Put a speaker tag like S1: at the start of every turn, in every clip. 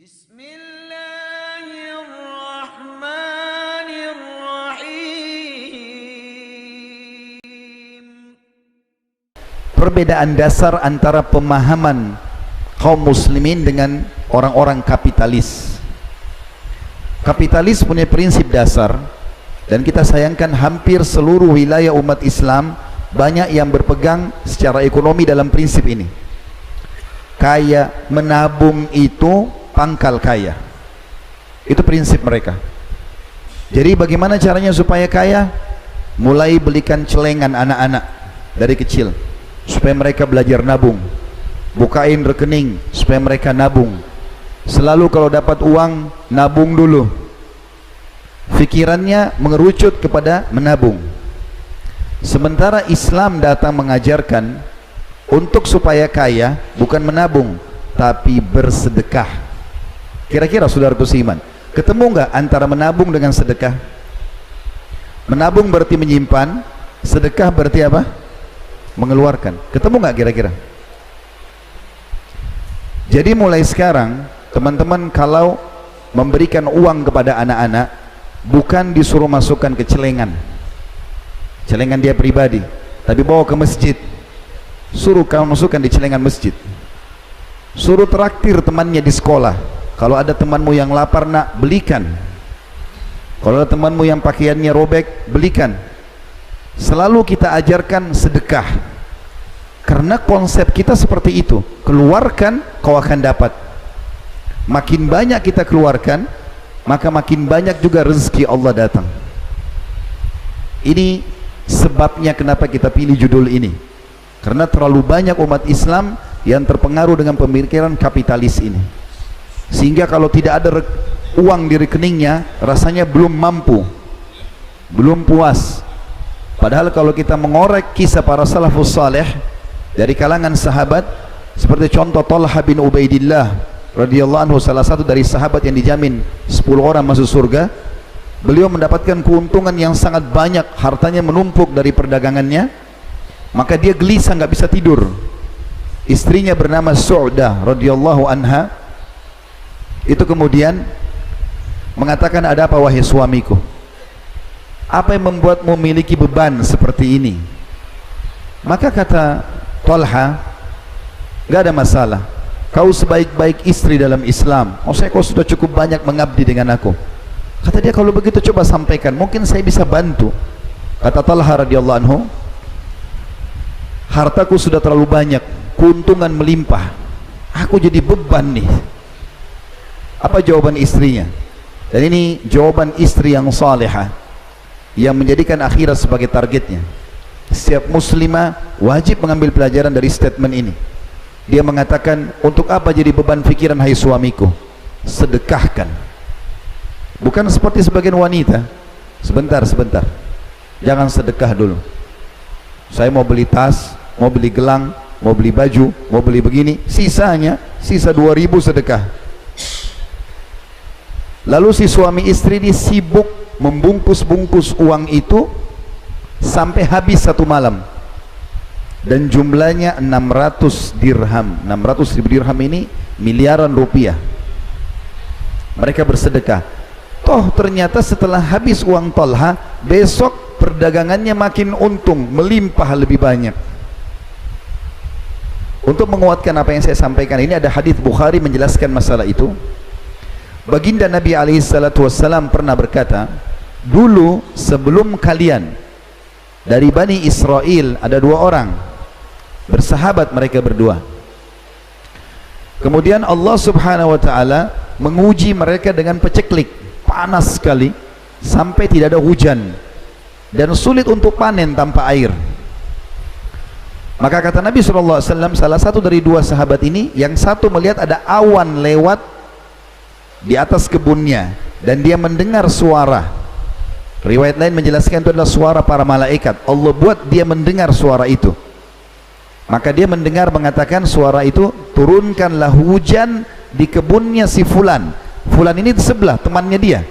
S1: Bismillahirrahmanirrahim.
S2: Perbedaan dasar antara pemahaman kaum muslimin dengan orang-orang kapitalis. Kapitalis punya prinsip dasar, dan kita sayangkan hampir seluruh wilayah umat Islam banyak yang berpegang secara ekonomi dalam prinsip ini. Kaya menabung itu pangkal kaya. Itu prinsip mereka. Jadi bagaimana caranya supaya kaya? Mulai belikan celengan anak-anak dari kecil supaya mereka belajar nabung. Bukain rekening supaya mereka nabung. Selalu kalau dapat uang, nabung dulu. Fikirannya mengerucut kepada menabung. Sementara Islam datang mengajarkan untuk supaya kaya bukan menabung tapi bersedekah. Kira-kira saudaraku seiman, ketemu nggak antara menabung dengan sedekah? Menabung berarti menyimpan, sedekah berarti apa? Mengeluarkan. Ketemu nggak kira-kira? Jadi mulai sekarang teman-teman kalau memberikan uang kepada anak-anak, bukan disuruh masukkan ke celengan dia pribadi, tapi bawa ke masjid. Suruh kamu masukkan di celengan masjid. Suruh traktir temannya di sekolah. Kalau ada temanmu yang lapar, nak, belikan. Kalau ada temanmu yang pakaiannya robek, belikan. Selalu kita ajarkan sedekah, karena konsep kita seperti itu. Keluarkan, kau akan dapat. Makin banyak kita keluarkan, maka makin banyak juga rezeki Allah datang. Ini sebabnya kenapa kita pilih judul ini, karena terlalu banyak umat Islam yang terpengaruh dengan pemikiran kapitalis ini, sehingga kalau tidak ada uang di rekeningnya rasanya belum mampu, belum puas. Padahal kalau kita mengorek kisah para salafus saleh dari kalangan sahabat, seperti contoh Talha bin Ubaidillah radhiyallahu anhu, salah satu dari sahabat yang dijamin 10 orang masuk surga. Beliau mendapatkan keuntungan yang sangat banyak, hartanya menumpuk dari perdagangannya. Maka dia gelisah, nggak bisa tidur. Istrinya bernama Su'dah radhiyallahu anha itu kemudian mengatakan, ada apa wahai suamiku? Apa yang membuatmu memiliki beban seperti ini? Maka kata Talha, nggak ada masalah. Kau sebaik-baik istri dalam Islam. Maksudnya kau sudah cukup banyak mengabdi dengan aku. Kata dia, kalau begitu coba sampaikan, mungkin saya bisa bantu. Kata Talha radhiyallahu anhu, hartaku sudah terlalu banyak, keuntungan melimpah, aku jadi beban nih. Apa jawaban istrinya? Dan ini jawaban istri yang salihah, yang menjadikan akhirat sebagai targetnya. Setiap muslimah wajib mengambil pelajaran dari statement ini. Dia mengatakan, untuk apa jadi beban pikiran hai suamiku? Sedekahkan. Bukan seperti sebagian wanita, sebentar, jangan sedekah dulu. Saya mau beli tas, mau beli gelang, mau beli baju, mau beli begini, sisa 2000 sedekah. Lalu si suami istri ini sibuk membungkus-bungkus uang itu sampai habis satu malam, dan jumlahnya 600 dirham. 600.000 dirham ini miliaran rupiah. Mereka bersedekah. Toh ternyata setelah habis uang Talha, besok perdagangannya makin untung, melimpah lebih banyak. Untuk menguatkan apa yang saya sampaikan ini, ada hadis Bukhari menjelaskan masalah itu. Baginda Nabi SAW pernah berkata, dulu sebelum kalian, dari Bani Israel ada 2 orang bersahabat, mereka berdua. Kemudian Allah subhanahu wa ta'ala menguji mereka dengan peceklik, panas sekali sampai tidak ada hujan dan sulit untuk panen tanpa air. Maka kata Nabi SAW, salah satu dari 2 sahabat ini, yang satu melihat ada awan lewat di atas kebunnya dan dia mendengar suara. Riwayat lain menjelaskan itu adalah suara para malaikat. Allah buat dia mendengar suara itu. Maka dia mendengar mengatakan suara itu, turunkanlah hujan di kebunnya si fulan. Fulan ini di sebelah, temannya dia.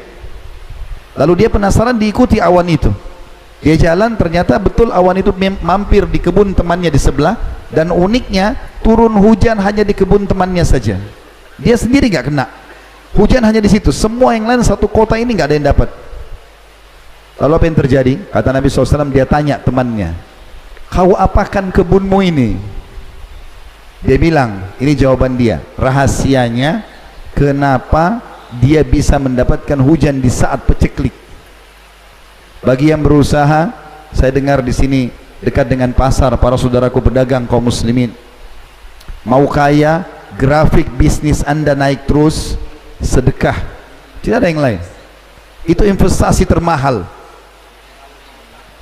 S2: Lalu dia penasaran, diikuti awan itu. Dia jalan, ternyata betul awan itu mampir di kebun temannya di sebelah. Dan uniknya, turun hujan hanya di kebun temannya saja. Dia sendiri gak kena. Hujan hanya di situ. Semua yang lain satu kota ini nggak ada yang dapat. Lalu apa yang terjadi? Kata Nabi SAW, dia tanya temannya, kau apakan kebunmu ini? Dia bilang, ini jawaban dia, rahasianya kenapa dia bisa mendapatkan hujan di saat peceklik. Bagi yang berusaha, saya dengar di sini dekat dengan pasar, para saudaraku pedagang kaum muslimin, mau kaya, grafik bisnis Anda naik terus, sedekah, tidak ada yang lain. Itu investasi termahal.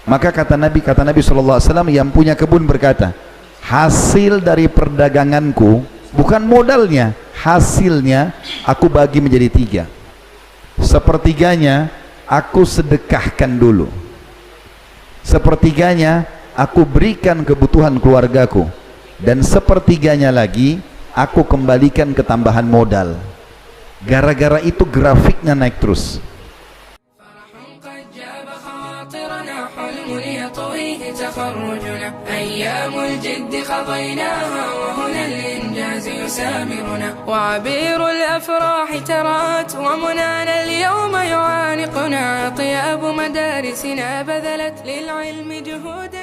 S2: Maka kata Nabi SAW, yang punya kebun berkata, hasil dari perdaganganku, bukan modalnya, hasilnya aku bagi menjadi 3. Sepertiganya aku sedekahkan dulu, sepertiganya aku berikan kebutuhan keluargaku, dan sepertiganya lagi aku kembalikan ke tambahan modal. Gara-gara itu grafiknya naik terus.
S1: أيام الجد قضيناها وهنا الإنجاز يسامرنا وعبير الأفراح ترات ومنانا اليوم يعانقنا طياب مدارسنا بذلت للعلم جهودا